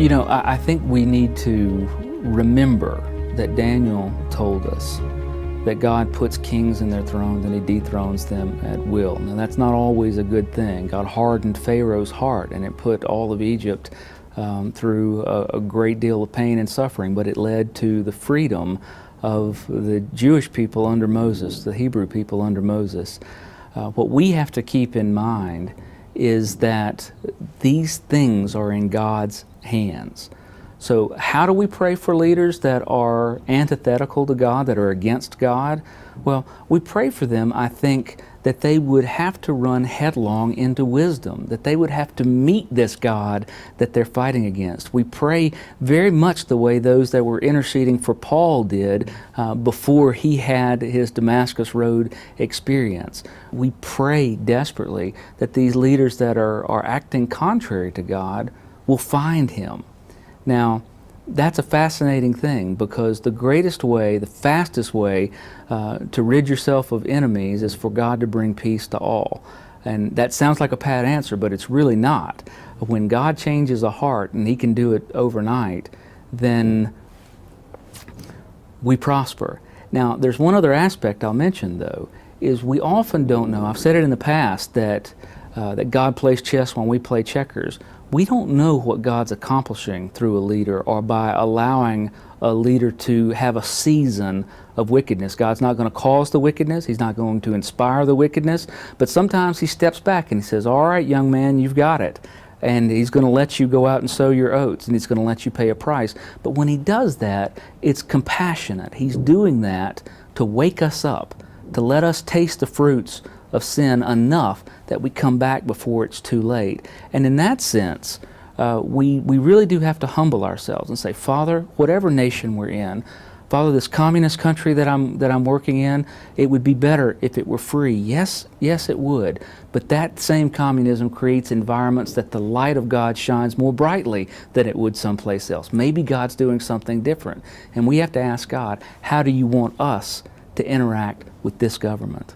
You know, I think we need to remember that Daniel told us that God puts kings in their thrones and He dethrones them at will. Now, that's not always a good thing. God hardened Pharaoh's heart, and it put all of Egypt through a great deal of pain and suffering, but it led to the freedom of the Jewish people under Moses, the Hebrew people under Moses. What we have to keep in mind is that these things are in God's hands. So how do we pray for leaders that are antithetical to God, that are against God? Well, we pray for them, I think, that they would have to run headlong into wisdom, that they would have to meet this God that they're fighting against. We pray very much the way those that were interceding for Paul did before he had his Damascus Road experience. We pray desperately that these leaders that are acting contrary to God will find Him. Now, that's a fascinating thing, because the greatest way, the fastest way to rid yourself of enemies is for God to bring peace to all. And that sounds like a pat answer, but it's really not. When God changes a heart, and He can do it overnight, then we prosper. Now, there's one other aspect I'll mention, though, is we often don't know. I've said it in the past that God plays chess when we play checkers. We don't know what God's accomplishing through a leader, or by allowing a leader to have a season of wickedness. God's not going to cause the wickedness. He's not going to inspire the wickedness. But sometimes He steps back and He says, all right, young man, you've got it. And He's going to let you go out and sow your oats, and He's going to let you pay a price. But when He does that, it's compassionate. He's doing that to wake us up, to let us taste the fruits of sin enough that we come back before it's too late. And in that sense, we really do have to humble ourselves and say, Father, whatever nation we're in, Father, this communist country that I'm working in, it would be better if it were free. Yes, it would. But that same communism creates environments that the light of God shines more brightly than it would someplace else. Maybe God's doing something different. And we have to ask God, how do you want us to interact with this government?